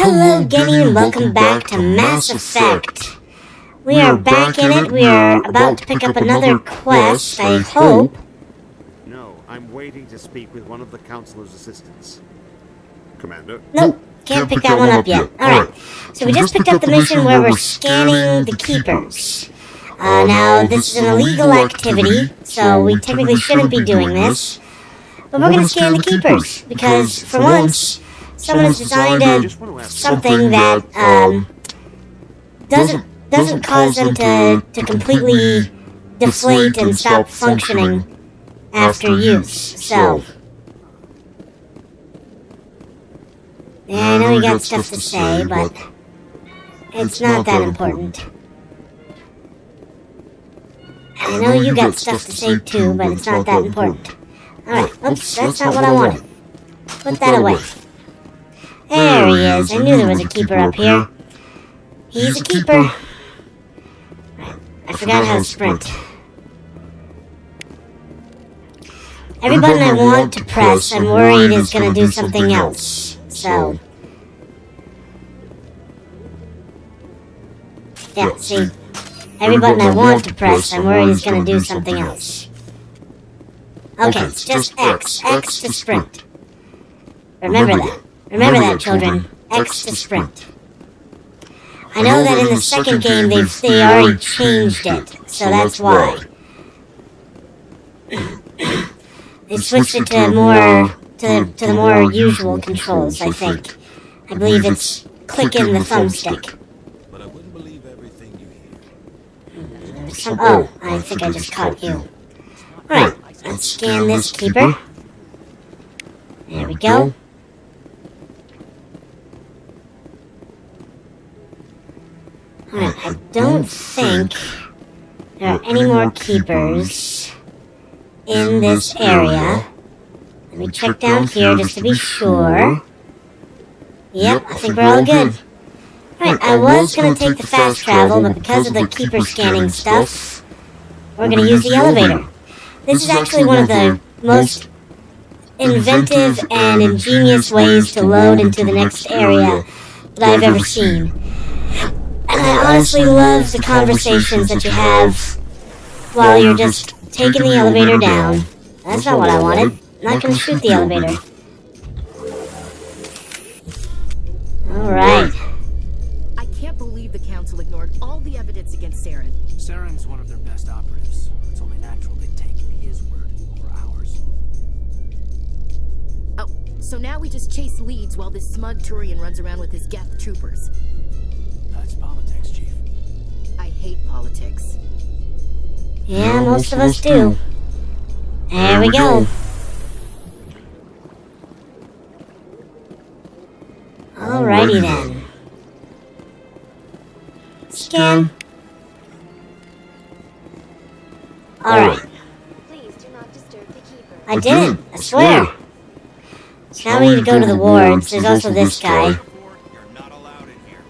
Hello, Genny, and welcome back to Mass Effect. We are back in it. We are about to pick up another quest, I hope. No, I'm waiting to speak with one of the Councilor's assistants. Commander? Nope, can't pick that one up yet. Alright, so we just picked up the mission where we're scanning the Keepers. Now, this is an illegal activity, so we technically shouldn't be doing this. But we're going to scan the Keepers, because, for once, someone has designed something that doesn't cause them to completely deflate and stop functioning after use. So, yeah, I know you got stuff to say, but it's not that important. I know you got stuff to say too, but it's not that important. Alright, oops, that's not what I wanted. Put that away. There he is. I knew there was a keeper up here. He's a keeper. Right. I forgot how to sprint. Every button I want to press, I'm worried is going to do something else. So, yeah, see? Every button I want to press, I'm worried is going to do something else. Okay, it's just X. X to sprint. Remember that. Remember that, children. X to sprint. I know that in the second game they already changed it, so that's why. They switched it to the more usual controls, I think. I believe it's click in the thumbstick. But I wouldn't believe everything you hear. Oh, I think I just caught you. Alright, let's scan this keeper. There we go. Alright, I don't think there are any more keepers in this area. Let me check down here just to be sure. Yep, I think we're all good. Alright, I was going to take the fast travel, but because of the keeper scanning stuff, we're going to use the elevator. This is actually one of the most inventive and ingenious ways to load into the next area that I've ever seen. And I honestly love the conversations that you have while you're just taking the elevator down. That's not what I wanted. I'm not going to shoot the elevator. Alright. I can't believe the Council ignored all the evidence against Saren. Saren's one of their best operatives. It's only natural they take his word over ours. Oh, so now we just chase leads while this smug Turian runs around with his Geth troopers. That's politics, Chief. I hate politics. Yeah, most of us do. There we go. Alrighty then. Scan. Alright. Please do not disturb the keeper. I didn't, I swear. So now we need to go to the wards. There's also this guy. You're not allowed in here.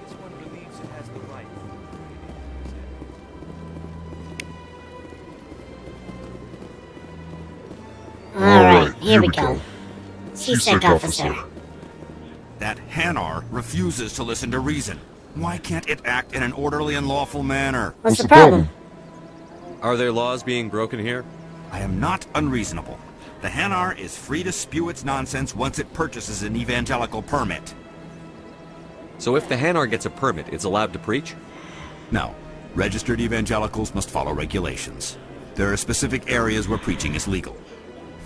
This one believes it has the right. Alright, here we go. C-Sec officer. That Hanar refuses to listen to reason. Why can't it act in an orderly and lawful manner? What's the problem? Are there laws being broken here? I am not unreasonable. The Hanar is free to spew its nonsense once it purchases an evangelical permit. So if the Hanar gets a permit, it's allowed to preach? No. Registered evangelicals must follow regulations. There are specific areas where preaching is legal.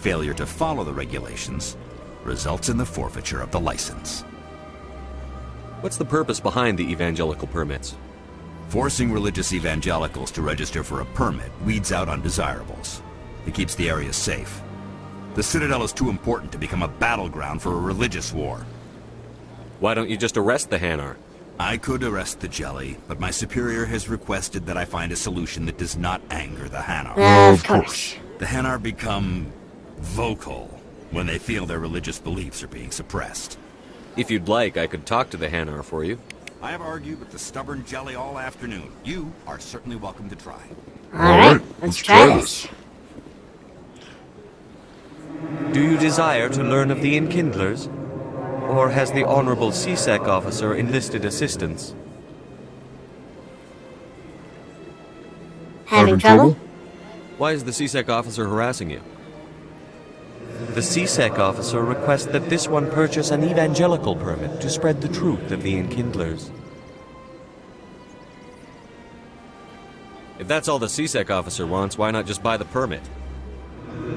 Failure to follow the regulations results in the forfeiture of the license. What's the purpose behind the evangelical permits? Forcing religious evangelicals to register for a permit weeds out undesirables. It keeps the area safe. The Citadel is too important to become a battleground for a religious war. Why don't you just arrest the Hanar? I could arrest the Jelly, but my superior has requested that I find a solution that does not anger the Hanar. Of course. The Hanar become vocal when they feel their religious beliefs are being suppressed. If you'd like, I could talk to the Hanar for you. I have argued with the stubborn Jelly all afternoon. You are certainly welcome to try. Alright, let's try this. Do you desire to learn of the Enkindlers? Or has the Honorable CSEC officer enlisted assistance? Having trouble? Why is the CSEC officer harassing you? The CSEC officer requests that this one purchase an evangelical permit to spread the truth of the Enkindlers. If that's all the CSEC officer wants, why not just buy the permit?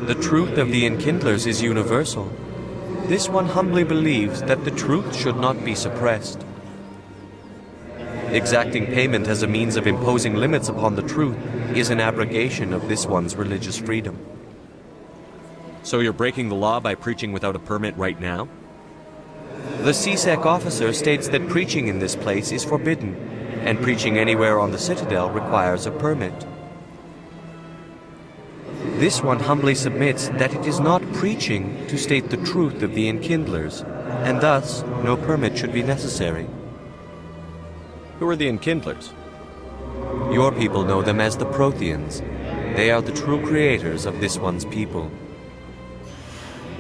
The truth of the Enkindlers is universal. This one humbly believes that the truth should not be suppressed. Exacting payment as a means of imposing limits upon the truth is an abrogation of this one's religious freedom. So you're breaking the law by preaching without a permit right now? The CSEC officer states that preaching in this place is forbidden, and preaching anywhere on the Citadel requires a permit. This one humbly submits that it is not preaching to state the truth of the Enkindlers, and thus no permit should be necessary. Who are the Enkindlers? Your people know them as the Protheans. They are the true creators of this one's people.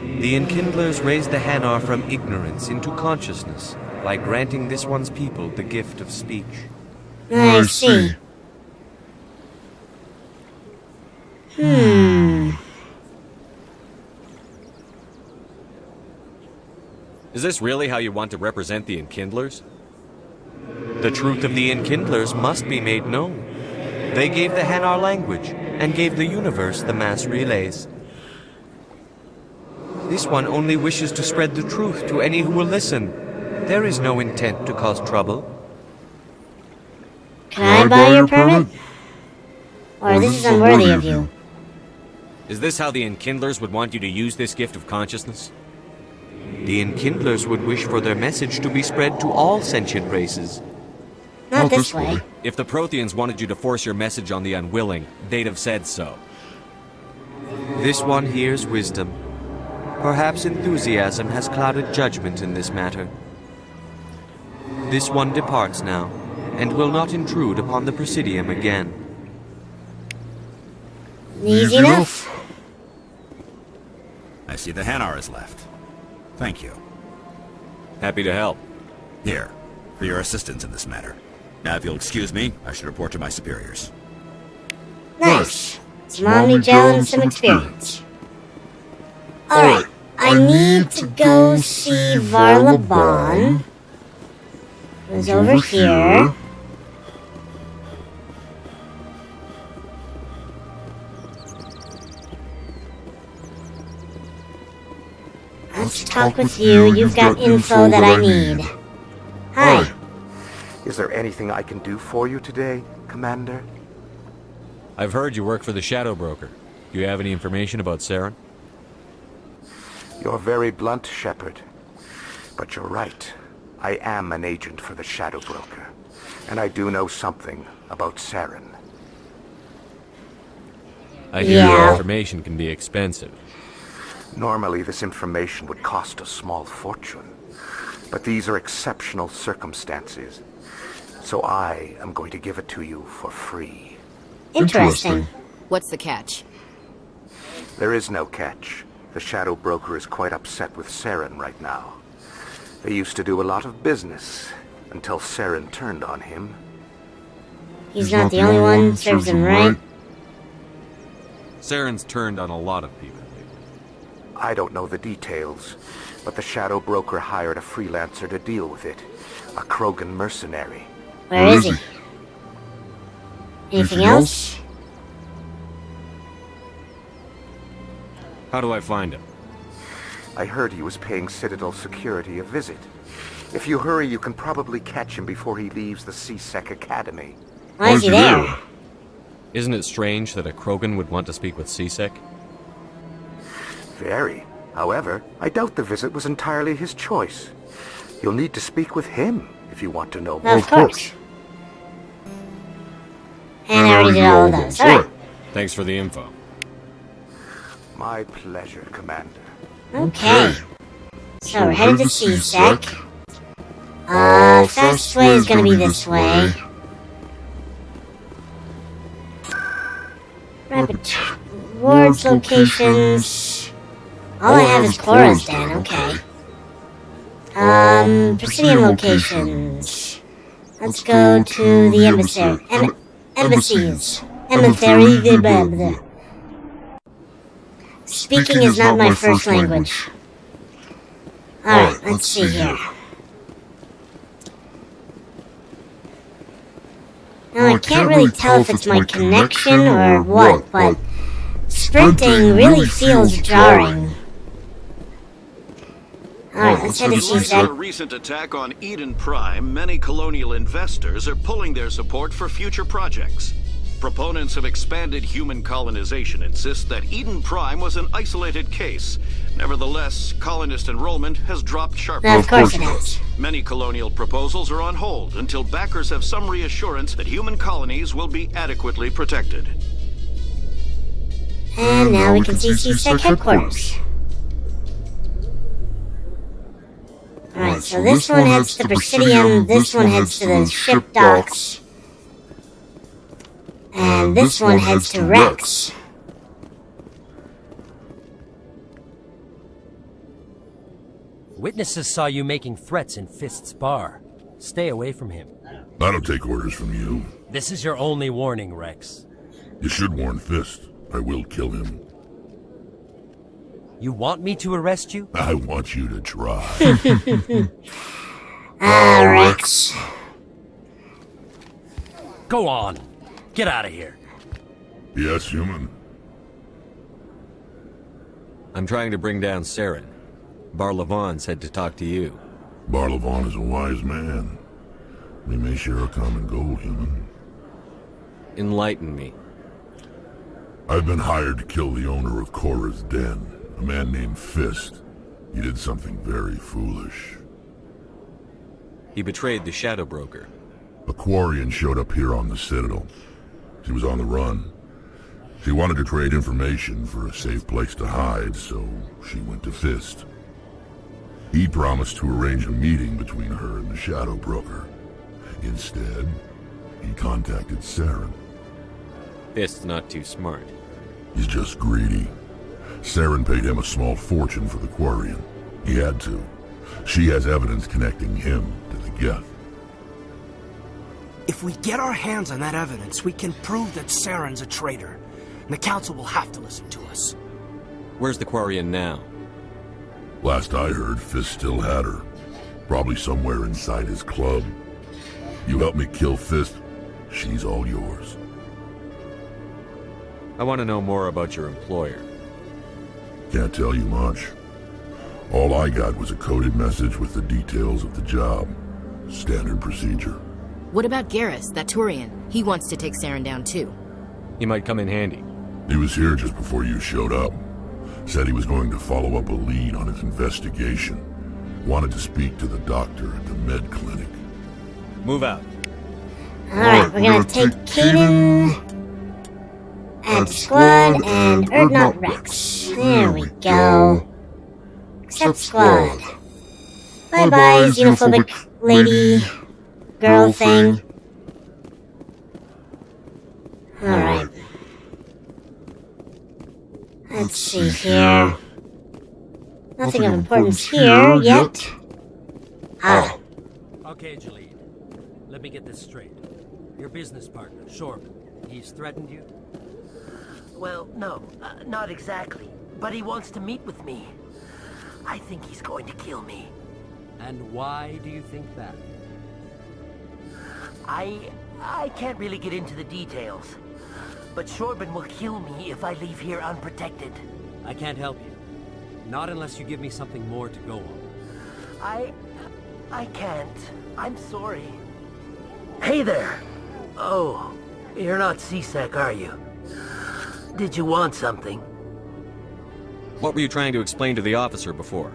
The Enkindlers raised the Hanar from ignorance into consciousness by granting this one's people the gift of speech. I see. Is this really how you want to represent the Enkindlers? The truth of the Enkindlers must be made known. They gave the Hanar language and gave the universe the mass relays. This one only wishes to spread the truth to any who will listen. There is no intent to cause trouble. Can I buy your permit? Or this is unworthy of you. Is this how the Enkindlers would want you to use this gift of consciousness? The Enkindlers would wish for their message to be spread to all sentient races. Not this way. If the Protheans wanted you to force your message on the unwilling, they'd have said so. This one hears wisdom. Perhaps enthusiasm has clouded judgment in this matter. This one departs now, and will not intrude upon the Presidium again. Easy enough. I see the Hanar is left. Thank you. Happy to help. Here, for your assistance in this matter. Now, if you'll excuse me, I should report to my superiors. Nice. Some Omni-Gel and some experience. Alright, I need to go see Varlaban. Who's over here. Let's talk with you. You've got info that I need. Hi. Is there anything I can do for you today, Commander? I've heard you work for the Shadow Broker. Do you have any information about Saren? You're very blunt, Shepard. But you're right. I am an agent for the Shadow Broker. And I do know something about Saren. I hear your information can be expensive. Normally, this information would cost a small fortune. But these are exceptional circumstances. So I am going to give it to you for free. Interesting. What's the catch? There is no catch. The Shadow Broker is quite upset with Saren right now. They used to do a lot of business, until Saren turned on him. He's not the only one. Serves him right. Saren's turned on a lot of people. I don't know the details, but the Shadow Broker hired a freelancer to deal with it. A Krogan mercenary. Where is he? Anything else? How do I find him? I heard he was paying Citadel security a visit. If you hurry, you can probably catch him before he leaves the CSEC Academy. Why is he there? Isn't it strange that a Krogan would want to speak with CSEC? Very. However, I doubt the visit was entirely his choice. You'll need to speak with him if you want to know more. Of course. And I already did all of those. Alright. Thanks for the info. My pleasure, Commander. Okay. So we're headed to CSEC. Fastest way is gonna be this way. Rapid rewards locations. All I have is Cora's Den, okay. Presidium locations. Let's go to the embassies. Emissary. Speaking is not my first language. Alright, let's see here. Now, I can't really tell if it's my connection or what, but sprinting really feels jarring. Alright, let's head to After a recent attack on Eden Prime, many colonial investors are pulling their support for future projects. Proponents of expanded human colonization insist that Eden Prime was an isolated case. Nevertheless, colonist enrollment has dropped sharply. Of course it has. Many colonial proposals are on hold until backers have some reassurance that human colonies will be adequately protected. And now we can see CSEC headquarters. Alright, so this one heads to Presidium, this one heads to the ship docks, and this one heads to Rex. Witnesses saw you making threats in Fist's bar. Stay away from him. I don't take orders from you. This is your only warning, Rex. You should warn Fist. I will kill him. You want me to arrest you? I want you to try. Rex. Go on. Get out of here. Yes, human. I'm trying to bring down Saren. Barlavon said to talk to you. Barlavon is a wise man. We may share a common goal, human. Enlighten me. I've been hired to kill the owner of Korra's Den, a man named Fist. He did something very foolish. He betrayed the Shadow Broker. A Quarian showed up here on the Citadel. She was on the run. She wanted to trade information for a safe place to hide, so she went to Fist. He promised to arrange a meeting between her and the Shadow Broker. Instead, he contacted Saren. Fist's not too smart. He's just greedy. Saren paid him a small fortune for the Quarian. He had to. She has evidence connecting him to the Geth. If we get our hands on that evidence, we can prove that Saren's a traitor. And the Council will have to listen to us. Where's the Quarian now? Last I heard, Fist still had her. Probably somewhere inside his club. You help me kill Fist, she's all yours. I want to know more about your employer. Can't tell you much. All I got was a coded message with the details of the job. Standard procedure. What about Garrus, that Turian? He wants to take Saren down too. He might come in handy. He was here just before you showed up. Said he was going to follow up a lead on his investigation. Wanted to speak to the doctor at the med clinic. Move out. Alright, we're gonna take Kaden, add squad, and Erdnot Rex. There we go. Accept squad. Bye-bye, xenophobic lady, girl thing. Alright. Let's see here. Nothing of importance here yet. Ah. Okay, Jalid. Let me get this straight. Your business partner, Shorb, he's threatened you? Well, no, not exactly. But he wants to meet with me. I think he's going to kill me. And why do you think that? I can't really get into the details. But Shorban will kill me if I leave here unprotected. I can't help you. Not unless you give me something more to go on. I can't. I'm sorry. Hey there! Oh, you're not CSEC, are you? Did you want something? What were you trying to explain to the officer before?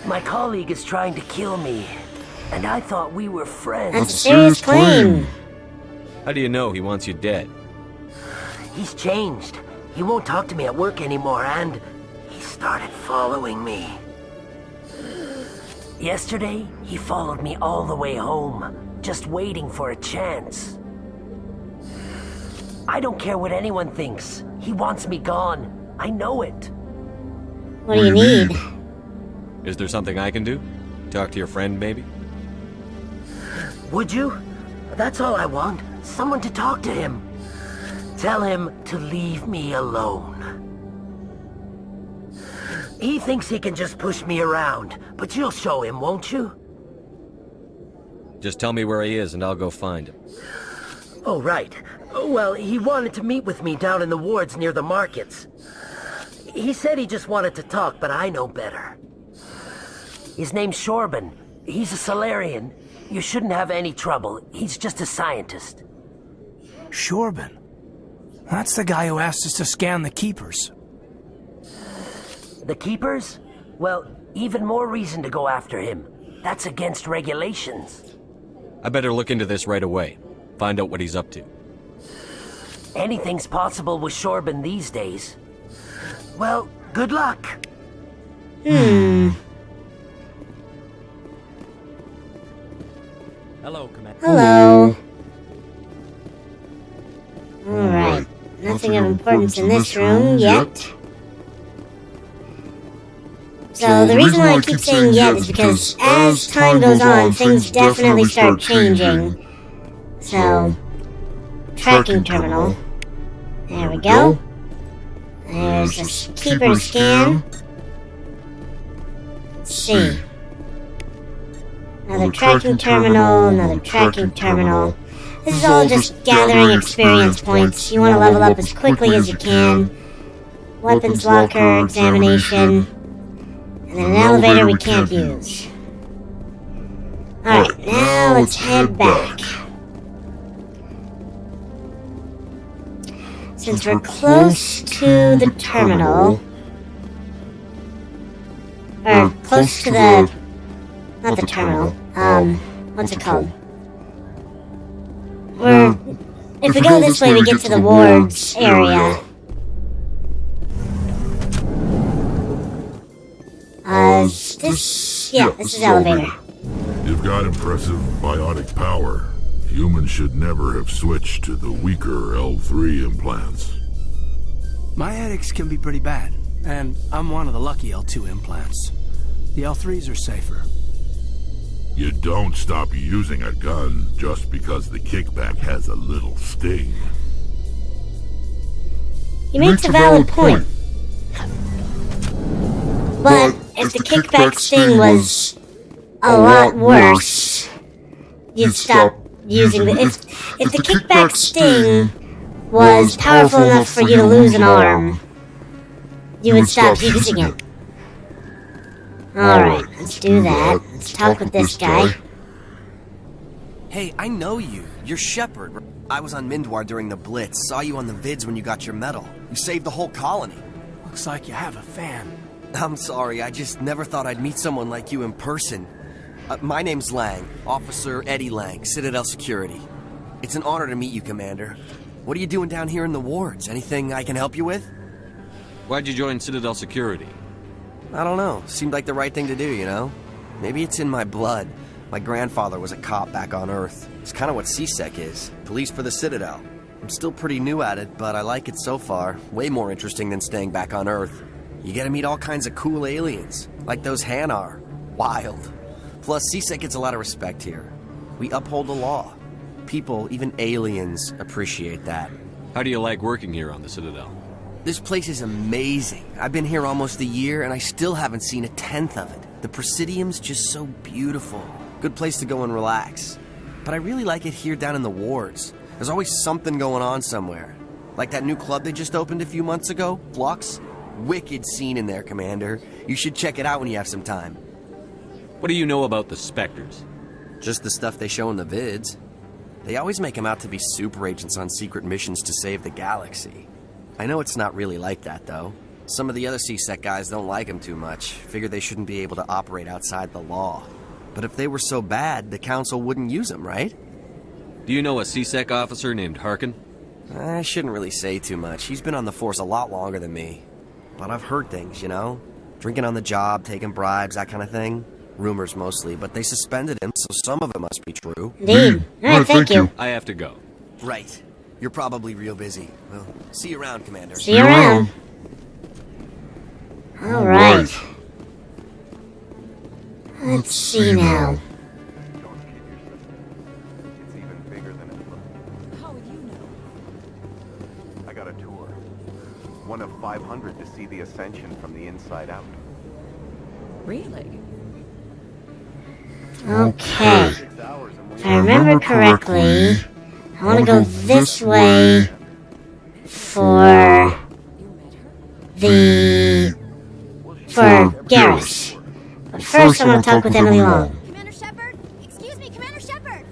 My colleague is trying to kill me, and I thought we were friends. That's a serious claim. How do you know he wants you dead? He's changed. He won't talk to me at work anymore, and he started following me. Yesterday, he followed me all the way home, just waiting for a chance. I don't care what anyone thinks. He wants me gone. I know it. What do you need? Is there something I can do? Talk to your friend, maybe? Would you? That's all I want. Someone to talk to him. Tell him to leave me alone. He thinks he can just push me around, but you'll show him, won't you? Just tell me where he is and I'll go find him. Oh, right. Well, he wanted to meet with me down in the wards near the markets. He said he just wanted to talk, but I know better. His name's Shorban. He's a Solarian. You shouldn't have any trouble. He's just a scientist. Shorban? That's the guy who asked us to scan the Keepers. The Keepers? Well, even more reason to go after him. That's against regulations. I better look into this right away. Find out what he's up to. Anything's possible with Shorban these days. Well, good luck. Hello, Commander. Hello. Alright. Nothing of importance in this room yet. So the reason why I keep saying yet is because as time goes on, things definitely start changing. So, tracking terminal. There we go. There's a keeper scan. Let's see. Another tracking terminal, another tracking terminal. This is all just gathering experience points. You want to level up as quickly as you can. Weapons locker, examination. And then an elevator we can't use. Alright, now let's head back. Since we're close to the terminal, or close to the, not the terminal, what's it called? If we go this way, we get to the wards area. This is elevator. You've got impressive biotic power. Humans should never have switched to the weaker L3 implants. My headaches can be pretty bad, and I'm one of the lucky L2 implants. The L3s are safer. You don't stop using a gun just because the kickback has a little sting. He makes a valid point. But if the kickback sting was a lot worse, you'd stop using the... If the kickback sting was powerful enough for you to lose an arm, you would stop using it. Alright, let's do that. Let's talk with this guy. Hey, I know you. You're Shepard. I was on Mindwar during the Blitz. Saw you on the vids when you got your medal. You saved the whole colony. Looks like you have a fan. I'm sorry, I just never thought I'd meet someone like you in person. My name's Lang, Officer Eddie Lang, Citadel Security. It's an honor to meet you, Commander. What are you doing down here in the wards? Anything I can help you with? Why'd you join Citadel Security? I don't know. Seemed like the right thing to do, you know? Maybe it's in my blood. My grandfather was a cop back on Earth. It's kind of what CSEC is. Police for the Citadel. I'm still pretty new at it, but I like it so far. Way more interesting than staying back on Earth. You get to meet all kinds of cool aliens, like those Hanar. Wild. Plus, CSEC gets a lot of respect here. We uphold the law. People, even aliens, appreciate that. How do you like working here on the Citadel? This place is amazing. I've been here almost a year, and I still haven't seen a tenth of it. The Presidium's just so beautiful. Good place to go and relax. But I really like it here down in the wards. There's always something going on somewhere. Like that new club they just opened a few months ago, Flux. Wicked scene in there, Commander. You should check it out when you have some time. What do you know about the Spectres? Just the stuff they show in the vids. They always make them out to be super agents on secret missions to save the galaxy. I know it's not really like that, though. Some of the other CSEC guys don't like them too much. Figure they shouldn't be able to operate outside the law. But if they were so bad, the Council wouldn't use them, right? Do you know a CSEC officer named Harkin? I shouldn't really say too much. He's been on the force a lot longer than me. But I've heard things, you know? Drinking on the job, taking bribes, that kind of thing. Rumors mostly, but they suspended him, so some of it must be true. Indeed. Alright, thank you. I have to go. Right. You're probably real busy. Well, see you around, Commander. See you around. Alright. Let's see now. It's even bigger than it looks. How would you know? I got a tour. One of 500 to see the ascension from the inside out. Really? Okay. If I remember correctly, I want to go this way for Garrus. But first I want to talk with Emily Long. Commander Shepard? Excuse me, Commander Shepard!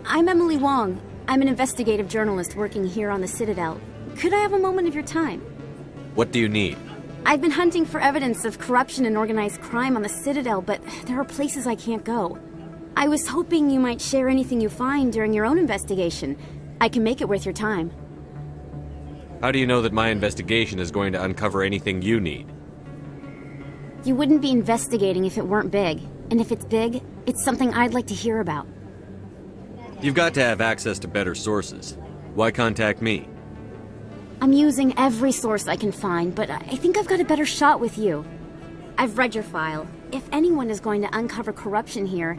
I'm Emily Wong. I'm an investigative journalist working here on the Citadel. Could I have a moment of your time? What do you need? I've been hunting for evidence of corruption and organized crime on the Citadel, but there are places I can't go. I was hoping you might share anything you find during your own investigation. I can make it worth your time. How do you know that my investigation is going to uncover anything you need? You wouldn't be investigating if it weren't big. And if it's big, it's something I'd like to hear about. You've got to have access to better sources. Why contact me? I'm using every source I can find, but I think I've got a better shot with you. I've read your file. If anyone is going to uncover corruption here,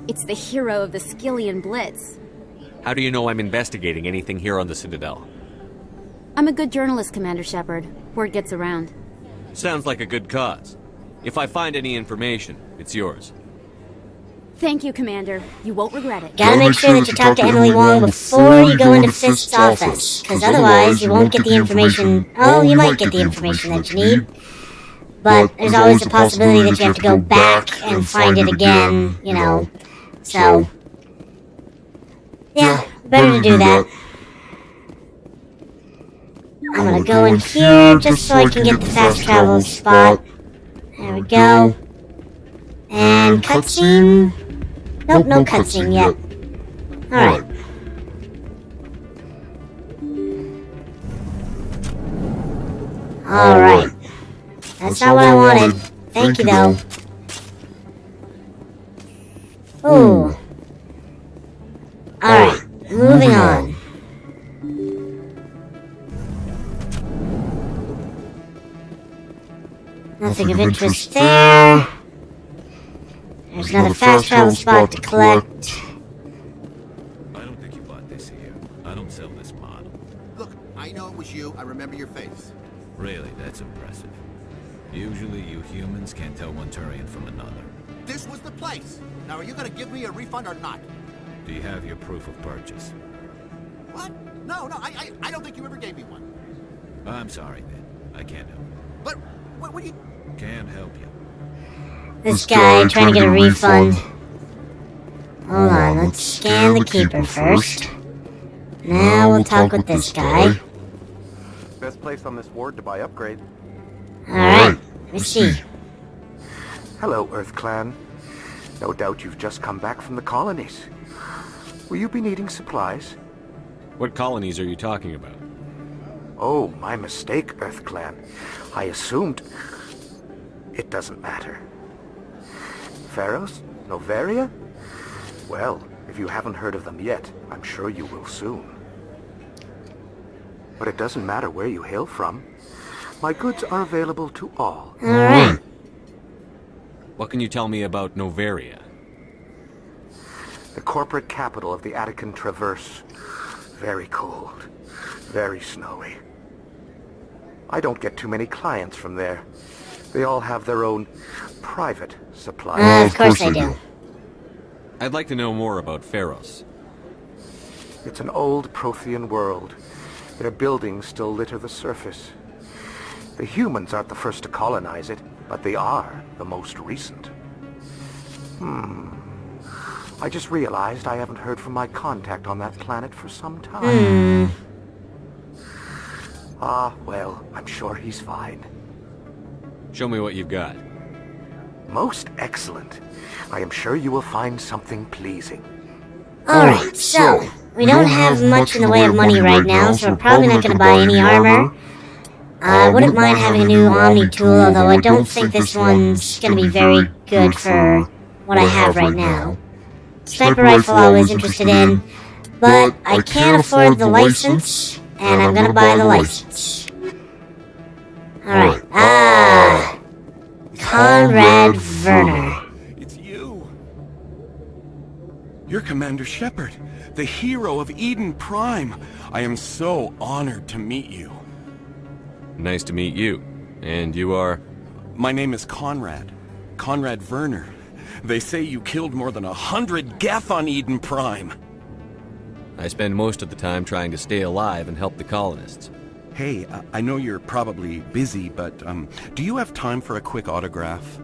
it's the hero of the Skillian Blitz. How do you know I'm investigating anything here on the Citadel? I'm a good journalist, Commander Shepard. Word gets around. Sounds like a good cause. If I find any information, it's yours. Thank you, Commander. You won't regret it. Gotta make sure that you talk to Emily Wong before you go into Fist's office, because otherwise you won't get the information. Oh, you might get the information that you need, but there's always the possibility that you have to go back and find it again, you know. So, yeah, better to do that. I'm gonna go in here just so I can get the fast travel spot. There we go. And cutscene. Nope, no cutscene yet. Alright. Alright. That's not what I wanted. Thank you, though. Ooh. Alright, moving on. Nothing of interest there. There's another fast travel spot to collect. I don't think you bought this here. I don't sell this model. Look, I know it was you. I remember your face. Really, that's impressive. Usually you humans can't tell one Turian from another. This was the place. Now, are you going to give me a refund or not? Do you have your proof of purchase? What? No, I don't think you ever gave me one. I'm sorry, then. I can't help you. But, what do you... Can't help you. This guy trying to get a refund. Hold on, let's scan the keeper first. Now we'll talk with this guy. Best place on this ward to buy upgrade. Alright, let's see. Hello, Earth Clan. No doubt you've just come back from the colonies. Will you be needing supplies? What colonies are you talking about? Oh, my mistake, Earth Clan. I assumed... It doesn't matter. Pharos? Noveria? Well, if you haven't heard of them yet, I'm sure you will soon. But it doesn't matter where you hail from. My goods are available to all. Alright. What can you tell me about Noveria? The corporate capital of the Attican Traverse. Very cold. Very snowy. I don't get too many clients from there. They all have their own private supplies. Of course they do. I'd like to know more about Pharos. It's an old Prothean world. Their buildings still litter the surface. The humans aren't the first to colonize it, but they are the most recent. I just realized I haven't heard from my contact on that planet for some time. Ah, well, I'm sure he's fine. Show me what you've got. Most excellent. I am sure you will find something pleasing. Alright, so, we don't have much in the way of money right now, so we're probably not going to buy any armor. I wouldn't mind having a new Omni tool, although I don't think this one's going to be very good for what I have right now. Sniper rifle I was interested in, but I can't afford the license, and I'm going to buy the license. Alright, Conrad Werner. It's you. You're Commander Shepard, the hero of Eden Prime. I am so honored to meet you. Nice to meet you. And you are? My name is Conrad. Conrad Werner. They say you killed more than 100 Geth on Eden Prime. I spend most of the time trying to stay alive and help the colonists. Hey, I know you're probably busy, but do you have time for a quick autograph?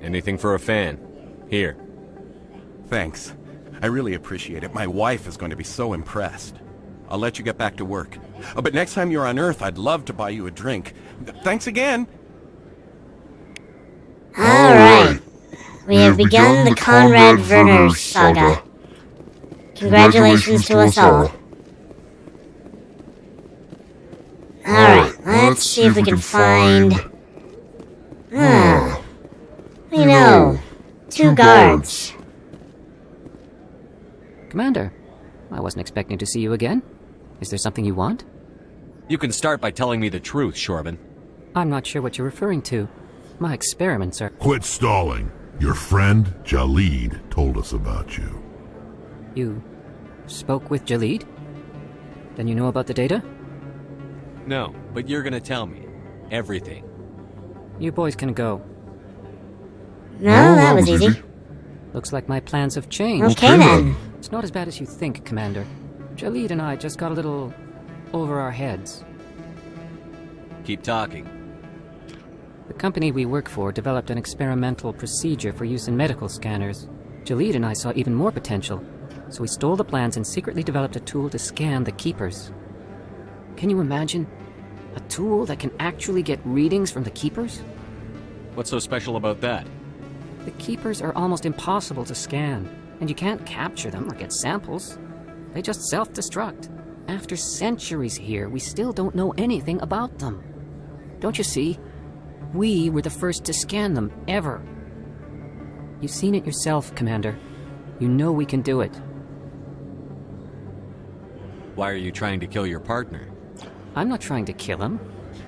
Anything for a fan. Here. Thanks. I really appreciate it. My wife is going to be so impressed. I'll let you get back to work. But next time you're on Earth, I'd love to buy you a drink. Thanks again. Alright. We have begun the Conrad Werner saga. Congratulations to us all. Alright, let's see if we can find... you know, 2 guards. Commander, I wasn't expecting to see you again. Is there something you want? You can start by telling me the truth, Shorban. I'm not sure what you're referring to. My experiments are... Quit stalling. Your friend, Jalid, told us about you. You spoke with Jalid? Then you know about the data? No, but you're gonna tell me. Everything. You boys can go. No, that was easy. Looks like my plans have changed. Okay then. It's not as bad as you think, Commander. Jalid and I just got a little over our heads. Keep talking. The company we work for developed an experimental procedure for use in medical scanners. Jalid and I saw even more potential, so we stole the plans and secretly developed a tool to scan the Keepers. Can you imagine? A tool that can actually get readings from the Keepers? What's so special about that? The Keepers are almost impossible to scan, and you can't capture them or get samples. They just self-destruct. After centuries here, we still don't know anything about them. Don't you see? We were the first to scan them, ever. You've seen it yourself, Commander. You know we can do it. Why are you trying to kill your partner? I'm not trying to kill him.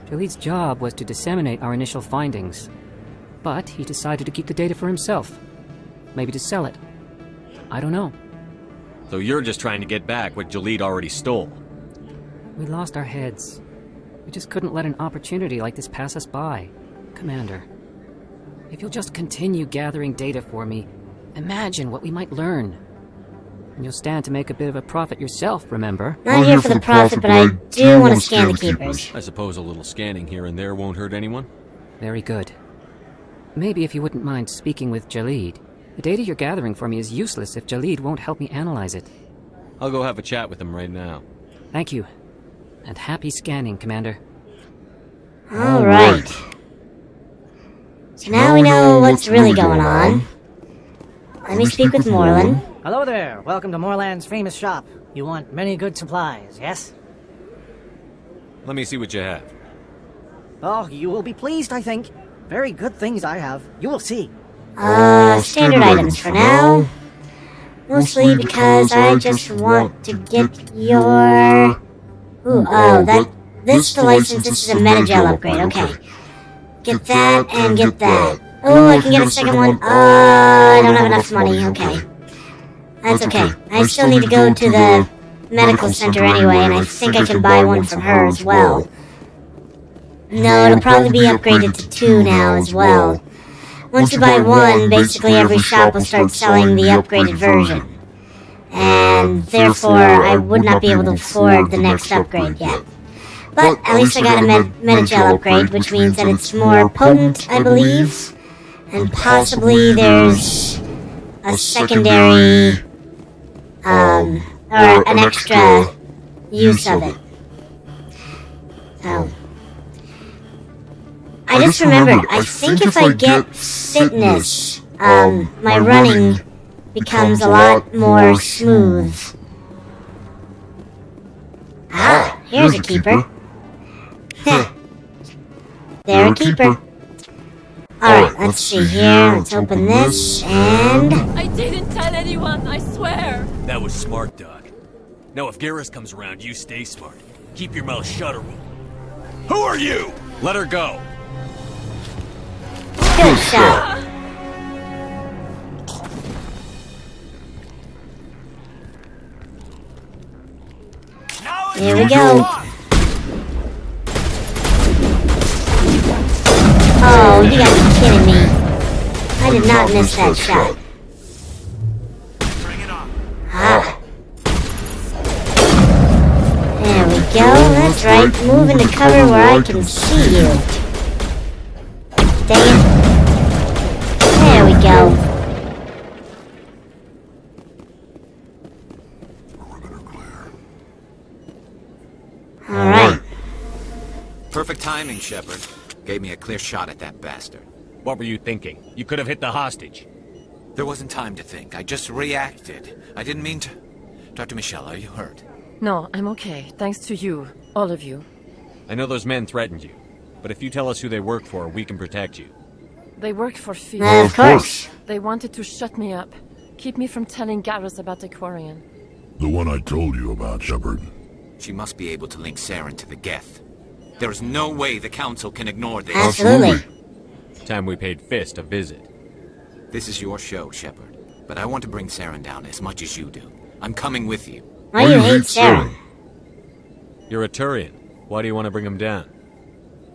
Jalid's job was to disseminate our initial findings. But he decided to keep the data for himself. Maybe to sell it. I don't know. So you're just trying to get back what Jalid already stole? We lost our heads. We just couldn't let an opportunity like this pass us by. Commander, if you'll just continue gathering data for me, imagine what we might learn. And you'll stand to make a bit of a profit yourself, remember? Not here for the profit, but I do want to scan the Keepers. I suppose a little scanning here and there won't hurt anyone? Very good. Maybe if you wouldn't mind speaking with Jalid. The data you're gathering for me is useless if Jalid won't help me analyze it. I'll go have a chat with him right now. Thank you. And happy scanning, Commander. Alright. So now we know what's really going on. Let me speak with Moreland. Hello there. Welcome to Moreland's famous shop. You want many good supplies, yes? Let me see what you have. Oh, you will be pleased, I think. Very good things I have. You will see. Standard items for now. Mostly because I just want to get your... Ooh, this the license, this is a Metagel upgrade, okay. Get that, and get that. Oh, I can get a second one. I don't have enough money, okay. That's okay. I still need to go to the medical center anyway, and I think I can buy one from her as well. No, it'll probably be upgraded to 2 now as well. Once you buy one, basically every shop will start selling the upgraded version. And therefore, I would not be able to afford the next upgrade yet. But at least I got a Metagel upgrade, which means that it's more potent, I believe. And possibly there's a secondary, or an extra use of it. So... I just remembered, I think if I get fitness, my running becomes a lot more smooth. Ah, here's a keeper. There, a keeper. Alright, let's see here. Let's open this, and... I didn't tell anyone, I swear! That was smart, Doc. Now if Garrus comes around, you stay smart. Keep your mouth shut or we'll... Who are you? Let her go. Good shot. Here we go. Oh, you gotta be kidding me. I did not miss that shot. Ah. There we go, that's right. Move into cover where I can see you. Dang it. There we go. Alright. Perfect timing, Shepard. Gave me a clear shot at that bastard. What were you thinking? You could have hit the hostage. There wasn't time to think. I just reacted. I didn't mean to... Dr. Michelle, are you hurt? No, I'm okay. Thanks to you. All of you. I know those men threatened you, but if you tell us who they work for, we can protect you. They work for fear. Of course. They wanted to shut me up. Keep me from telling Garrus about the Quarian. The one I told you about, Shepard. She must be able to link Saren to the Geth. There is no way the Council can ignore this. Absolutely. Time we paid Fist a visit. This is your show, Shepard. But I want to bring Saren down as much as you do. I'm coming with you. Why do you hate Saren? You're a Turian. Why do you want to bring him down?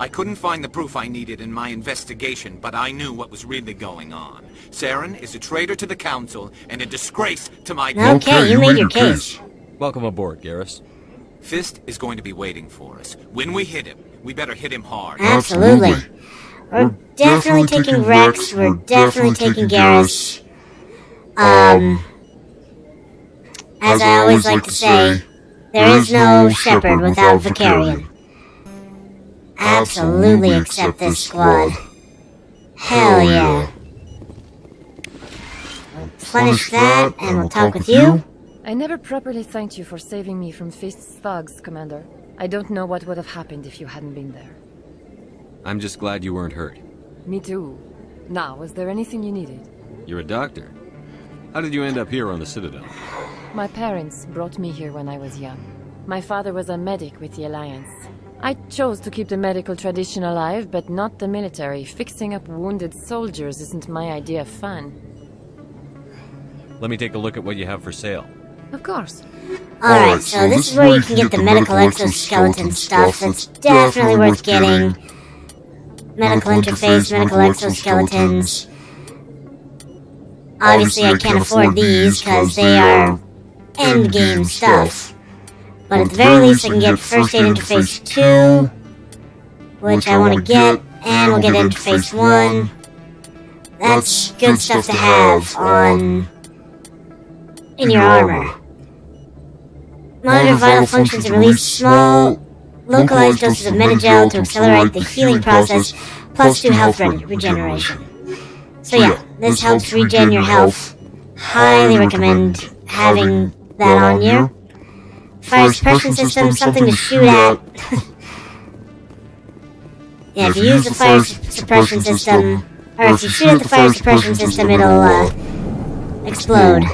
I couldn't find the proof I needed in my investigation, but I knew what was really going on. Saren is a traitor to the Council and a disgrace to my... Okay, you made your case. Welcome aboard, Garrus. Fist is going to be waiting for us. When we hit him, we better hit him hard. Absolutely. We're definitely taking Rex, we're definitely taking Garrus. As I always like to say, there is no Shepard without Vicarian. Absolutely accept this squad. Hell yeah. Replenish that, and we'll talk with you. I never properly thanked you for saving me from Fist's thugs, Commander. I don't know what would have happened if you hadn't been there. I'm just glad you weren't hurt. Me too. Now, was there anything you needed? You're a doctor. How did you end up here on the Citadel? My parents brought me here when I was young. My father was a medic with the Alliance. I chose to keep the medical tradition alive, but not the military. Fixing up wounded soldiers isn't my idea of fun. Let me take a look at what you have for sale. Of course. Alright, so this is where you can get the medical exoskeleton stuff. That's definitely worth getting. Medical interface, medical exoskeletons. Obviously I can't afford these because they are endgame stuff. But at the very least I can get First Aid Interface 2, which I want to get, and we'll get Interface 1. That's good stuff to have in your armor. Monitor vital functions and release small, localized doses of Metagel to accelerate the healing process, plus 2 health regeneration. So yeah, this helps regen your health. Highly recommend having that on you. Fire suppression system, something to shoot at. Yeah, if you use the fire suppression system, or if you shoot at the fire suppression system, it'll explode.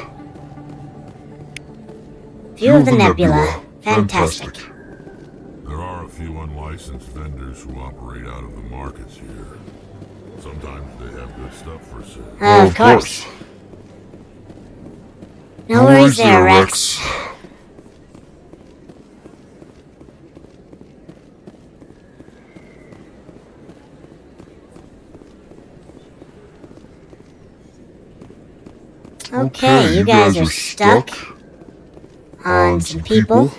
View of the nebula. Fantastic. There are a few unlicensed vendors who operate out of the markets here. Sometimes they have good stuff for sale. Of course. No worries there, Rex. Okay, you guys are stuck on some people.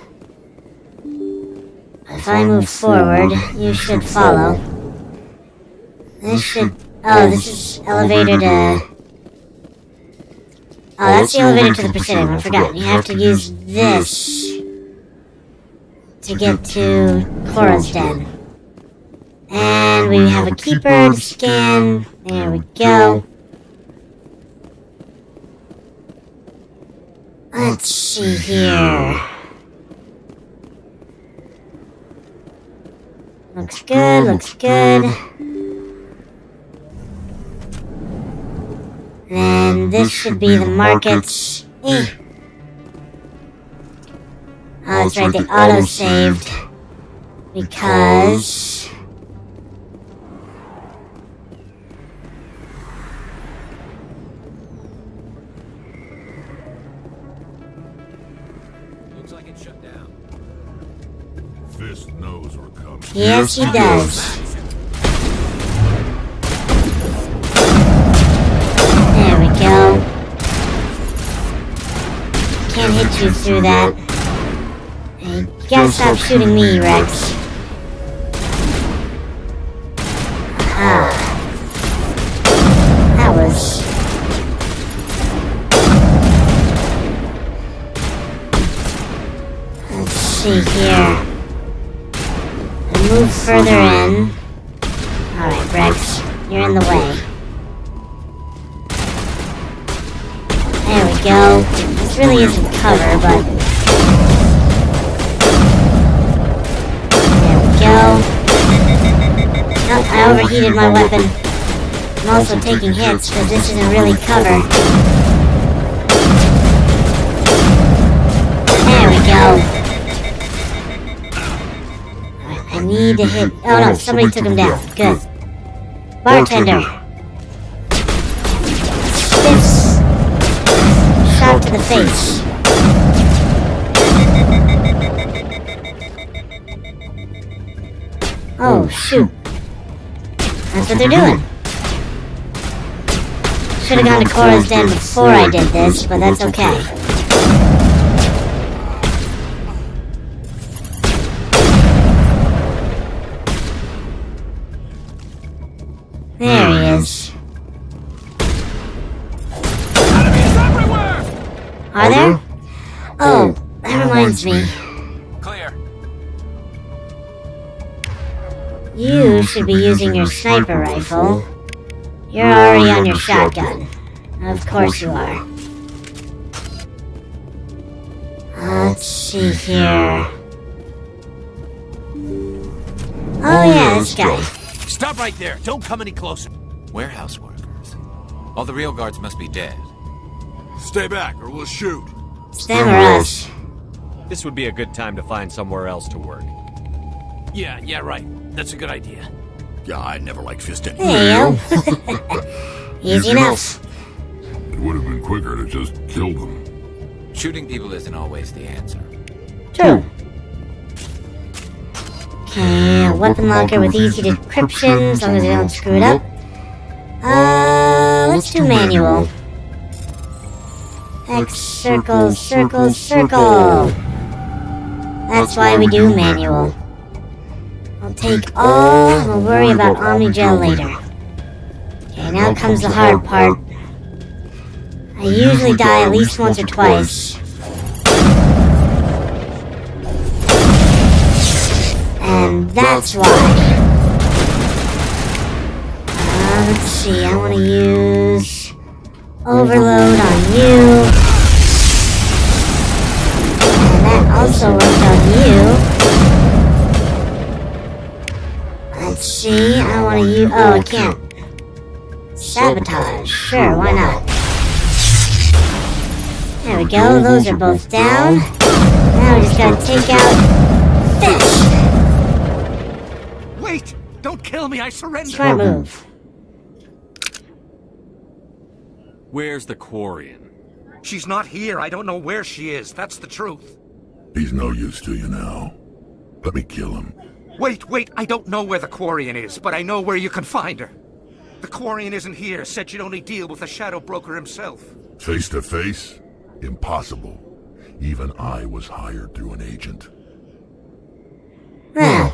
If I move forward, you should follow. This should... Oh, this is elevator to... Oh, that's the elevator to the Presidium, I forgot. You have to use this to get to Cora's Den. And we have a keeper to scan. There we go. Let's see here. Looks good, looks good. Then this should be the markets. Oh, that's right, they auto-saved. Because... Fist knows we're coming. Yes, he does. There we go. Can't hit you through that. Hey, you gotta stop shooting me, Rex. Ah. That was... Let's see here. Move further in. Alright, Rex. You're in the way. There we go. This really isn't cover, but... There we go. Oh, I overheated my weapon. I'm also taking hits, because this isn't really cover. There we go. I need to hit... Oh no, somebody took him down. Good. Bartender. Stiff shot to the face. Oh, shoot. That's what they're doing. Should have gone to Cora's den before I did this, but that's okay. There he is. Enemies everywhere! Are there? Oh, that reminds me. Clear. You should be using your sniper rifle. You're already on your shotgun. Of course you are. Let's see here. Oh yeah, this guy. Stop right there. Don't come any closer. Warehouse workers. All the real guards must be dead. Stay back or we'll shoot. It's them or us. This would be a good time to find somewhere else to work. Yeah, right. That's a good idea. Yeah, I never liked fisting. There you go. Easy enough. It would have been quicker to just kill them. Shooting people isn't always the answer. True. Okay, a weapon locker with easy decryption, as long as I don't screw it up. Let's do manual. X, circle, circle, circle. That's why we do manual. I'll take all, and we'll worry about Omnigel later. Okay, now comes the hard part. I usually die at least once or twice. And that's why. Let's see, I want to use overload on you. And that also worked on you. Let's see, I want to use... Oh, I can't. Sabotage. Sure, why not? There we go, those are both down. Now we just gotta take out fish. Wait! Don't kill me, I surrender! Smart move. Where's the Quarian? She's not here. I don't know where she is. That's the truth. He's no use to you now. Let me kill him. Wait. I don't know where the Quarian is, but I know where you can find her. The Quarian isn't here. Said she'd only deal with the Shadow Broker himself. Face to face? Impossible. Even I was hired through an agent. Well.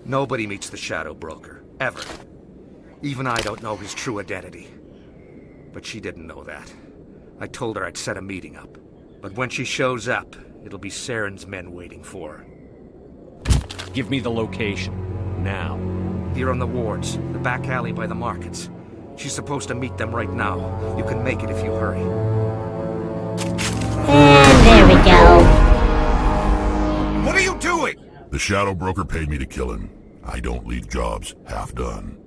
Nobody meets the Shadow Broker. Ever. Even I don't know his true identity. But she didn't know that. I told her I'd set a meeting up. But when she shows up, it'll be Saren's men waiting for her. Give me the location. Now. Here on the wards, the back alley by the markets. She's supposed to meet them right now. You can make it if you hurry. And there we go. What are you doing? The Shadow Broker paid me to kill him. I don't leave jobs half done.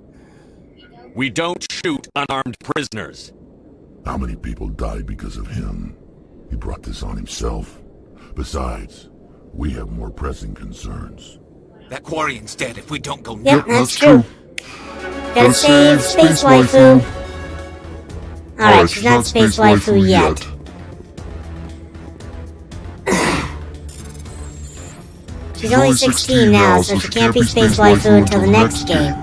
We don't shoot unarmed prisoners. How many people died because of him? He brought this on himself. Besides, we have more pressing concerns. That Quarian's dead if we don't go Yep, now. that's true. Gotta save Space Waifu. Alright, she's not Space Waifu yet. She's only 16 now, so she can't be space waifu until the next game.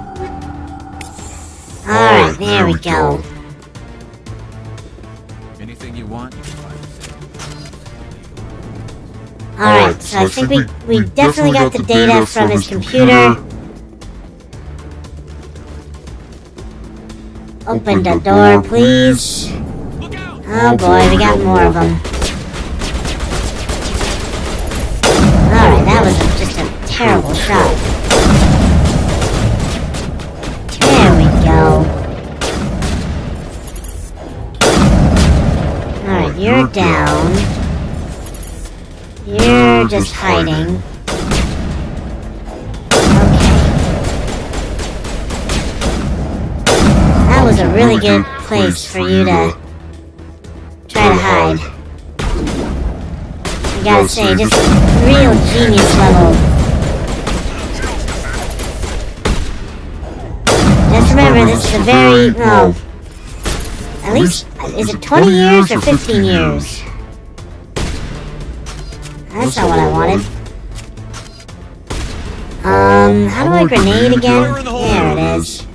Alright, there we go. Anything you want? Alright, so I think we definitely got the data from his computer. Open the door, please. Oh boy, we got more of them. Alright, that was just a terrible shot. There we go. Alright, you're down. You're just hiding. That was a really good place for you to try to hide. I gotta say, just real genius level. Just remember, this is a very, well, at least, is it 20 years or 15 years? That's not what I wanted. How do I grenade again? There it is.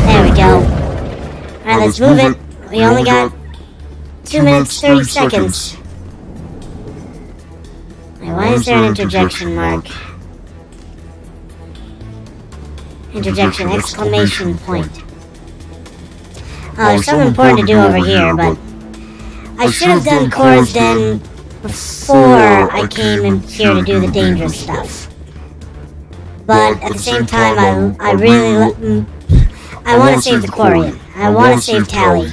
There we go. Alright, let's move it. We only got 2 minutes, 30 seconds. Wait, why is there an interjection mark? Interjection, exclamation point. Oh, there's something important to do over here, but I should have done Cora's Den before I came in here to do the dangerous stuff. But at the same time, I really I want to save the Quarian. I want to save Tali.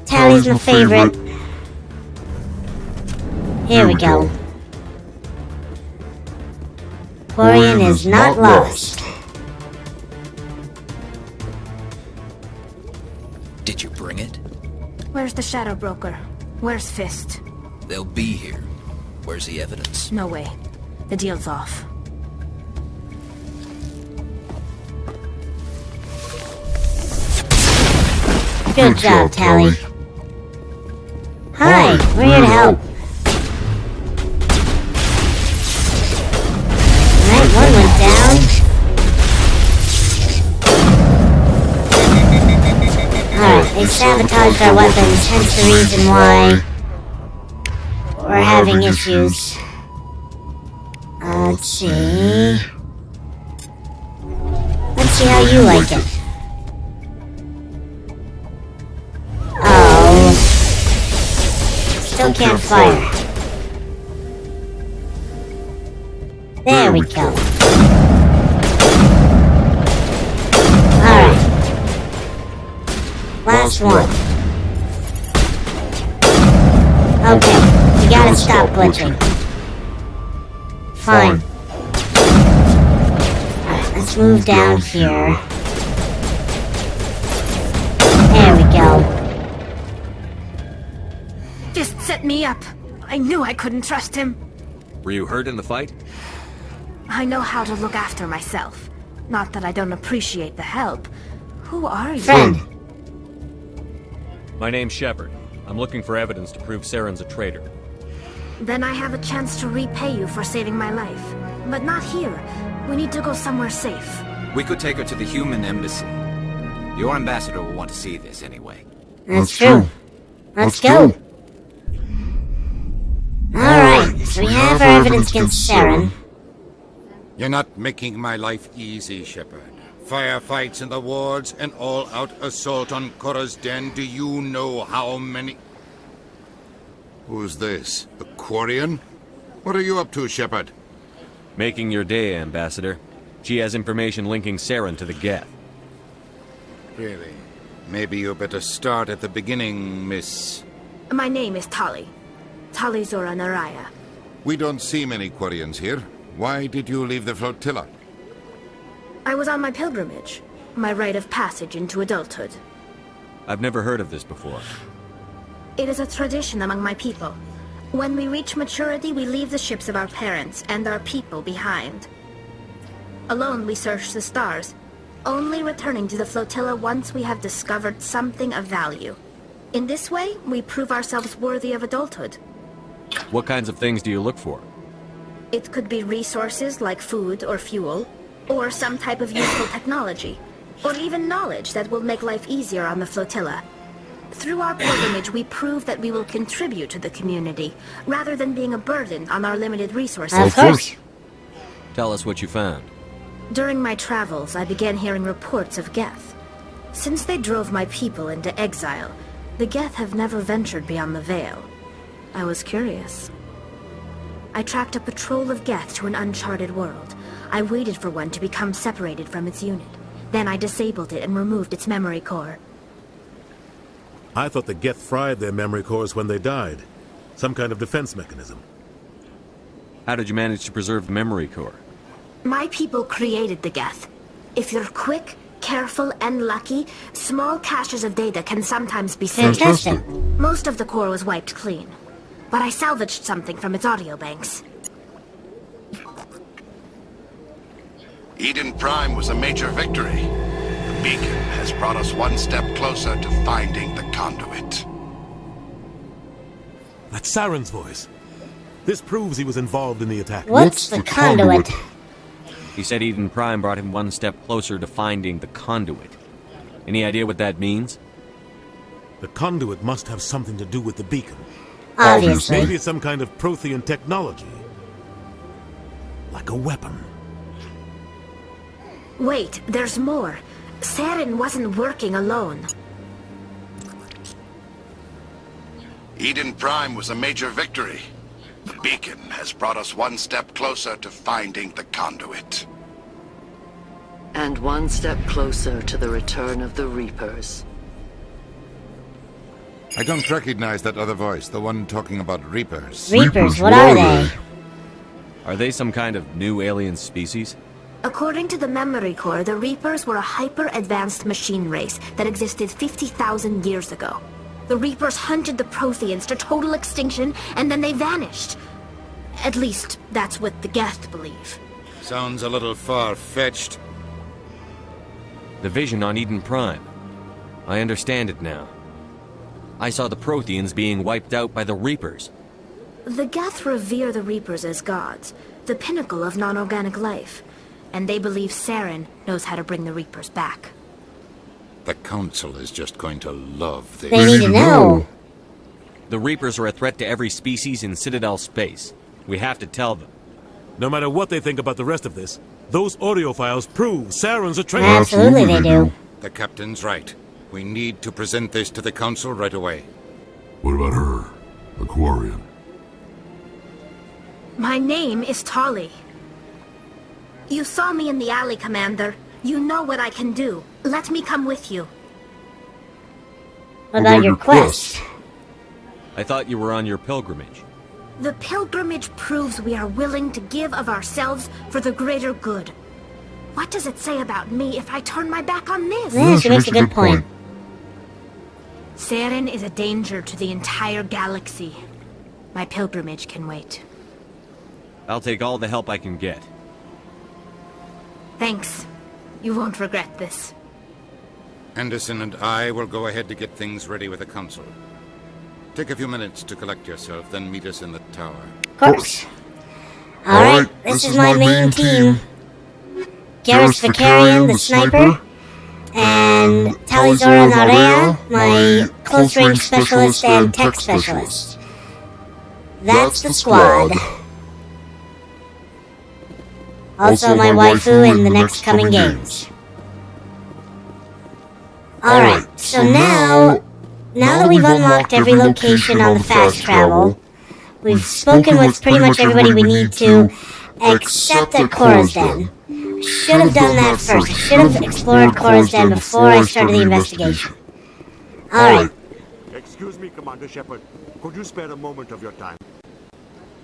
Tali's my favorite. Here we go. Quarian is not lost. Did you bring it? Where's the Shadow Broker? Where's Fist? They'll be here. Where's the evidence? No way. The deal's off. Good job, Tali. Hi, we're here to help. Alright, one went down. Alright, they sabotaged our weapons, hence the reason why we're having issues. Let's see. Let's see how you like it. Oh. Still can't fire. There we go. Alright. Last one. Okay, we gotta stop glitching. Fine. Alright, let's move down here. There we go. Just set me up. I knew I couldn't trust him. Were you hurt in the fight? I know how to look after myself. Not that I don't appreciate the help. Who are you? Friend. My name's Shepard. I'm looking for evidence to prove Saren's a traitor. Then I have a chance to repay you for saving my life. But not here. We need to go somewhere safe. We could take her to the human embassy. Your ambassador will want to see this anyway. That's true. Let's go. Alright, so we have our evidence against Saren. You're not making my life easy, Shepard. Firefights in the wards, an all-out assault on Cora's Den. Do you know how many... Who's this? The Quarian? What are you up to, Shepard? Making your day, Ambassador. She has information linking Saren to the Geth. Really? Maybe you better start at the beginning, Miss... My name is Tali. Tali'zora Naraya. We don't see many Quarians here. Why did you leave the flotilla? I was on my pilgrimage. My rite of passage into adulthood. I've never heard of this before. It is a tradition among my people. When we reach maturity, we leave the ships of our parents and our people behind. Alone, we search the stars, Only returning to the flotilla once we have discovered something of value. In this way, we prove ourselves worthy of adulthood. What kinds of things do you look for? It could be resources like food or fuel, or some type of useful technology, or even knowledge that will make life easier on the flotilla. Through our pilgrimage, we prove that we will contribute to the community, rather than being a burden on our limited resources. Of course. Tell us what you found. During my travels, I began hearing reports of Geth. Since they drove my people into exile, the Geth have never ventured beyond the Veil. I was curious. I tracked a patrol of Geth to an uncharted world. I waited for one to become separated from its unit. Then I disabled it and removed its memory core. I thought the Geth fried their memory cores when they died. Some kind of defense mechanism. How did you manage to preserve the memory core? My people created the Geth. If you're quick, careful, and lucky, small caches of data can sometimes be saved. Fantastic. Most of the core was wiped clean, but I salvaged something from its audio banks. Eden Prime was a major victory. The beacon has brought us one step closer to finding the conduit. That's Saren's voice. This proves he was involved in the attack. What's the conduit? He said Eden Prime brought him one step closer to finding the conduit. Any idea what that means? The conduit must have something to do with the beacon. Obviously. Maybe it's some kind of Prothean technology. Like a weapon. Wait, there's more. Saren wasn't working alone. Eden Prime was a major victory. The beacon has brought us one step closer to finding the conduit. And one step closer to the return of the Reapers. I don't recognize that other voice, the one talking about Reapers. Reapers, what are they? Are they some kind of new alien species? According to the memory core, the Reapers were a hyper-advanced machine race that existed 50,000 years ago. The Reapers hunted the Protheans to total extinction, and then they vanished. At least, that's what the Geth believe. Sounds a little far-fetched. The vision on Eden Prime. I understand it now. I saw the Protheans being wiped out by the Reapers. The Geth revere the Reapers as gods, the pinnacle of non-organic life. And they believe Saren knows how to bring the Reapers back. The Council is just going to love this. They need to know. The Reapers are a threat to every species in Citadel space. We have to tell them. No matter what they think about the rest of this, those audio files prove Saren's a traitor. Absolutely they do. The Captain's right. We need to present this to the Council right away. What about her? Aquarian. My name is Tali. You saw me in the alley, Commander. You know what I can do. Let me come with you. What about your quest? I thought you were on your pilgrimage. The pilgrimage proves we are willing to give of ourselves for the greater good. What does it say about me if I turn my back on this? Yeah, she makes a good point. Saren is a danger to the entire galaxy. My pilgrimage can wait. I'll take all the help I can get. Thanks. You won't regret this. Anderson and I will go ahead to get things ready with the Council. Take a few minutes to collect yourself, then meet us in the tower. Of course. Alright, this is my main team. Garrus Vicarian, the sniper. And Tali'zora Narea, my close-range specialist and tech specialist. That's the squad. Also my waifu in the next coming games. Alright, so now that we've unlocked every location on the fast travel, we've spoken with pretty much everybody we need to, except at Korra's Den. Should have done that first. Should have explored Korra's Den before I started the investigation. Alright. Excuse me, Commander Shepard. Could you spare a moment of your time?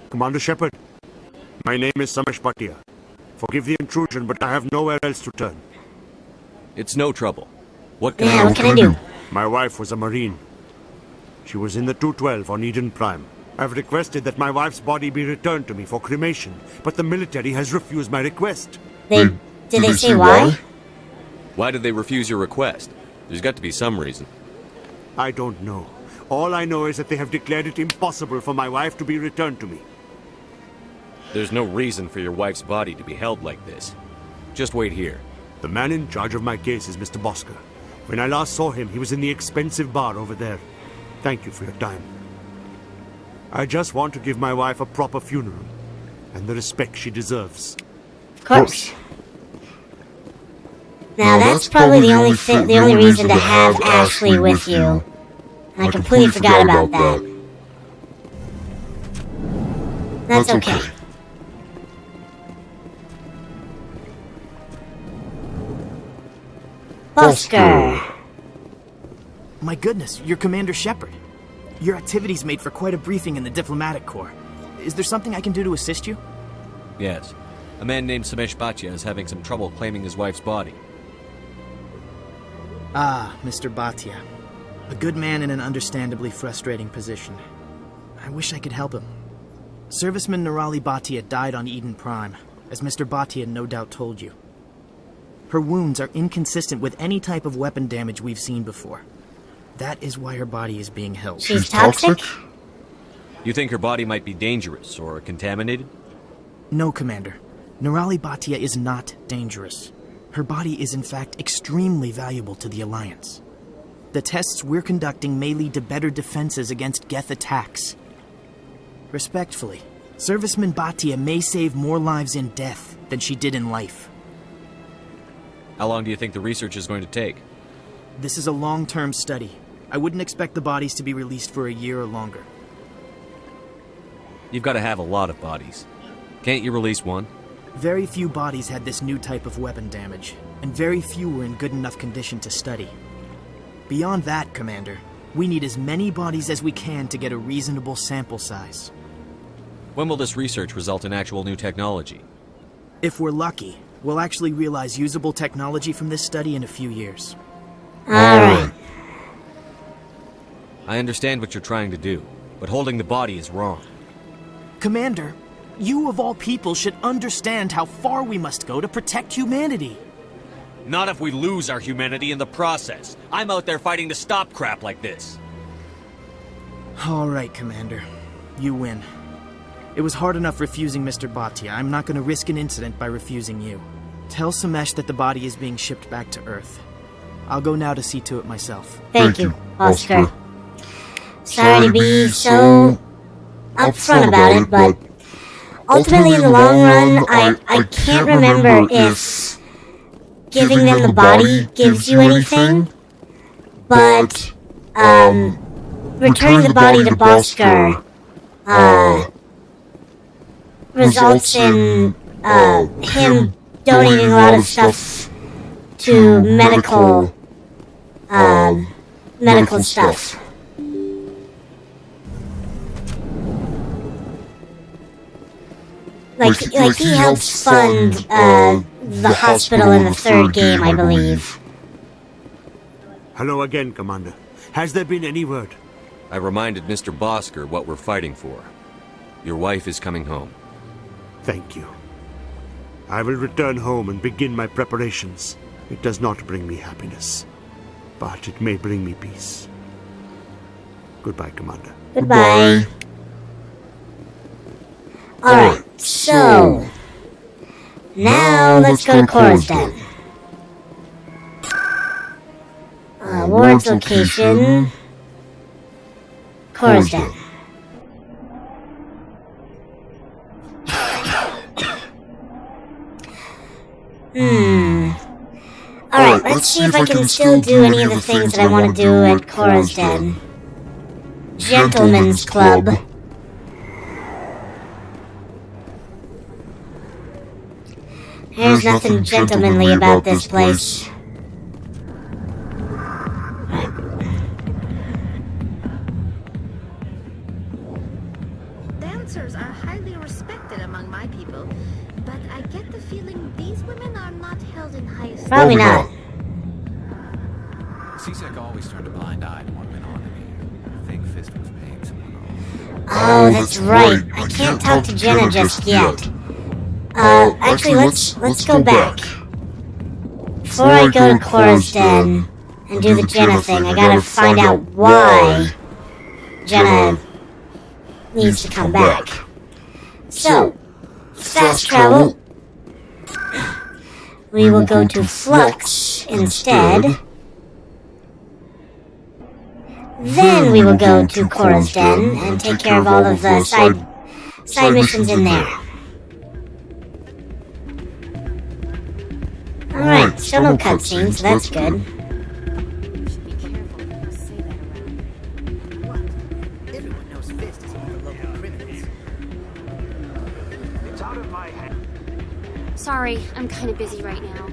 Commander Shepard, my name is Samesh Bhatia. Forgive the intrusion, but I have nowhere else to turn. It's no trouble. What can I do? My wife was a Marine. She was in the 212 on Eden Prime. I've requested that my wife's body be returned to me for cremation, but the military has refused my request. Did they say why? Why did they refuse your request? There's got to be some reason. I don't know. All I know is that they have declared it impossible for my wife to be returned to me. There's no reason for your wife's body to be held like this. Just wait here. The man in charge of my case is Mr. Bosker. When I last saw him, he was in the expensive bar over there. Thank you for your time. I just want to give my wife a proper funeral, and the respect she deserves. Of course. Now that's probably the only reason to have Ashley with you. I completely forgot about that. That's okay. Bosker. My goodness, you're Commander Shepard. Your activities made for quite a briefing in the diplomatic corps. Is there something I can do to assist you? Yes. A man named Samesh Bhatia is having some trouble claiming his wife's body. Ah, Mr. Bhatia. A good man in an understandably frustrating position. I wish I could help him. Serviceman Nirali Bhatia died on Eden Prime, as Mr. Bhatia no doubt told you. Her wounds are inconsistent with any type of weapon damage we've seen before. That is why her body is being held. She's toxic? You think her body might be dangerous or contaminated? No, Commander. Nirali Bhatia is not dangerous. Her body is in fact extremely valuable to the Alliance. The tests we're conducting may lead to better defenses against Geth attacks. Respectfully, Serviceman Bhatia may save more lives in death than she did in life. How long do you think the research is going to take? This is a long-term study. I wouldn't expect the bodies to be released for a year or longer. You've got to have a lot of bodies. Can't you release one? Very few bodies had this new type of weapon damage, and very few were in good enough condition to study. Beyond that, Commander, we need as many bodies as we can to get a reasonable sample size. When will this research result in actual new technology? If we're lucky, we'll actually realize usable technology from this study in a few years. Alright. I understand what you're trying to do, but holding the body is wrong. Commander, you of all people should understand how far we must go to protect humanity. Not if we lose our humanity in the process. I'm out there fighting to stop crap like this. All right, Commander. You win. It was hard enough refusing Mr. Bhatia. I'm not going to risk an incident by refusing you. Tell Samesh that the body is being shipped back to Earth. I'll go now to see to it myself. Thank you, Oscar. Sorry to be so upfront about it, but ultimately in the long run, I can't remember if giving them the body gives you anything, but returning the body to Bosker results in him donating a lot of stuff to medical stuff. Like he helps fund the hospital in the third game, I believe. Hello again, Commander. Has there been any word? I reminded Mr. Bosker what we're fighting for. Your wife is coming home. Thank you. I will return home and begin my preparations. It does not bring me happiness, but it may bring me peace. Goodbye, Commander. Goodbye. Alright, so now let's go to Cora's den. Ward's location. Cora's den. Alright, let's see if I can still do any of the things that I want to do at Cora's den. Gentlemen's Club. There's nothing gentlemanly about this place. Dancers are highly respected among my people, but I get the feeling these women are not held in high esteem. Probably not. CSEC always turned a blind eye to what went on in here. Fake Fist was paying someone off. Oh, that's right. I can't talk to Jenna just yet. Actually, let's go back. before I go to Cora's den and do the Jenna thing, I gotta find out why Jenna needs to come back. So, fast travel. We will go to Flux instead. Then we will go to Cora's den and take care of all of the side missions in there. Alright, still no cutscenes, so that's good. Sorry, I'm kind of busy right now.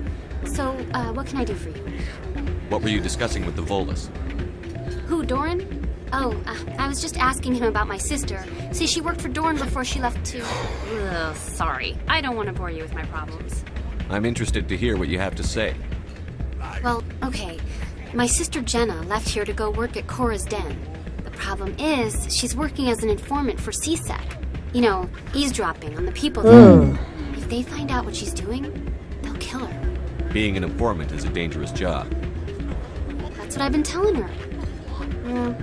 So, what can I do for you? What were you discussing with the Volus? Who, Doran? Oh, I was just asking him about my sister. See, she worked for Doran before she left to... Ugh, sorry, I don't want to bore you with my problems. I'm interested to hear what you have to say. Well, okay. My sister Jenna left here to go work at Cora's den. The problem is, she's working as an informant for CSEC. You know, eavesdropping on the people there. If they find out what she's doing, they'll kill her. Being an informant is a dangerous job. That's what I've been telling her.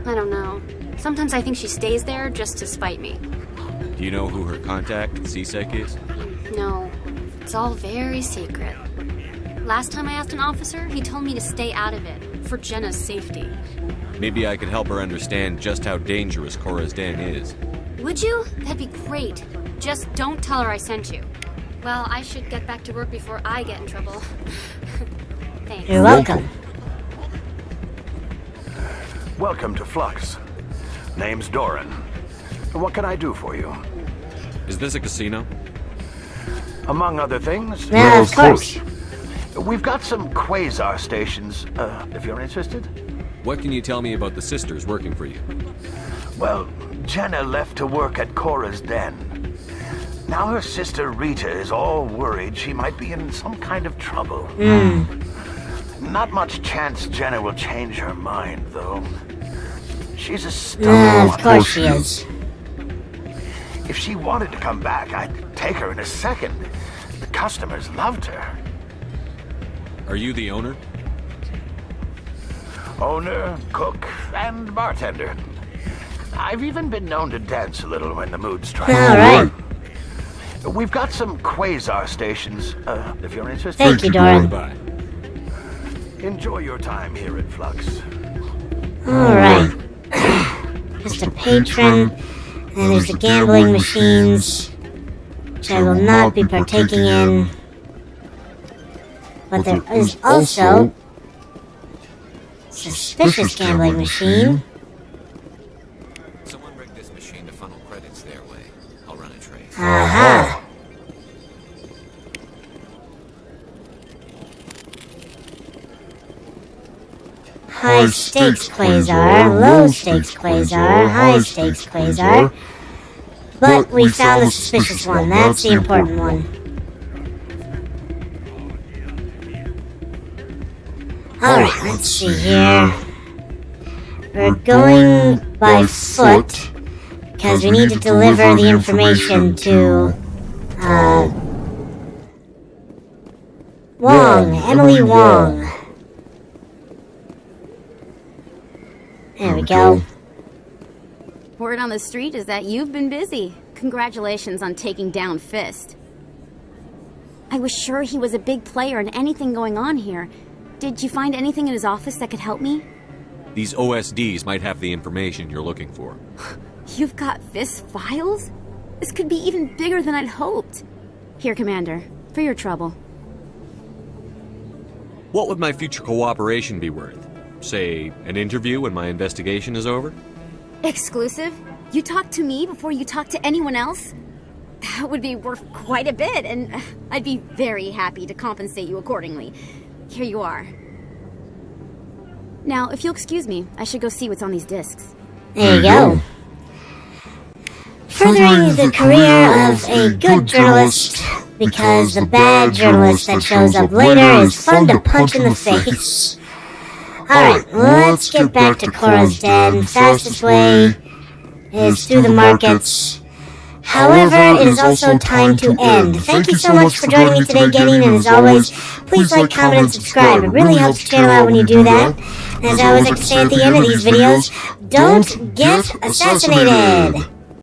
I don't know. Sometimes I think she stays there just to spite me. Do you know who her contact at CSEC is? No. It's all very secret. Last time I asked an officer, he told me to stay out of it, for Jenna's safety. Maybe I could help her understand just how dangerous Cora's den is. Would you? That'd be great. Just don't tell her I sent you. Well, I should get back to work before I get in trouble. Thanks. You're welcome. Welcome to Flux. Name's Doran. What can I do for you? Is this a casino? Among other things... Yeah, of course. We've got some quasar stations, if you're interested. What can you tell me about the sisters working for you? Well, Jenna left to work at Cora's den. Now her sister Rita is all worried she might be in some kind of trouble. Not much chance Jenna will change her mind, though. She's a stubborn one. Of course she is. If she wanted to come back, I'd take her in a second. The customers loved her. Are you the owner? Owner, cook, and bartender. I've even been known to dance a little when the mood strikes. All right. We've got some quasar stations, if you're interested. Thank you, Doran. Enjoy your time here at Flux. Alright. Just a patron, and there's the gambling machines, which I will not be partaking in. But there is also suspicious gambling machine. Someone rigged this machine to funnel credits their way. I'll run a trace. Aha! High stakes quasar, low stakes quasar, high stakes quasar. But we found the suspicious one, that's the important one. Alright, let's see here. We're going by foot, because we need to deliver the information to, Wong, Emily Wong. There we go. Word on the street is that you've been busy. Congratulations on taking down Fist. I was sure he was a big player in anything going on here. Did you find anything in his office that could help me? These OSDs might have the information you're looking for. You've got Fist files? This could be even bigger than I'd hoped. Here, Commander, for your trouble. What would my future cooperation be worth? Say, an interview when my investigation is over? Exclusive? You talk to me before you talk to anyone else? That would be worth quite a bit, and I'd be very happy to compensate you accordingly. Here you are. Now, if you'll excuse me, I should go see what's on these discs. There you go. Furthering the career of a good journalist, because the bad journalist that shows up later is fun to punch in the face. Alright, let's get back to Cora's den. Fastest way is through the markets. However, it is also time to end. Thank you so much for joining me today, Getting, and as always, please like, comment, and subscribe. It really helps the channel out when you do that. And as I always like to say at the end of these videos, don't get assassinated!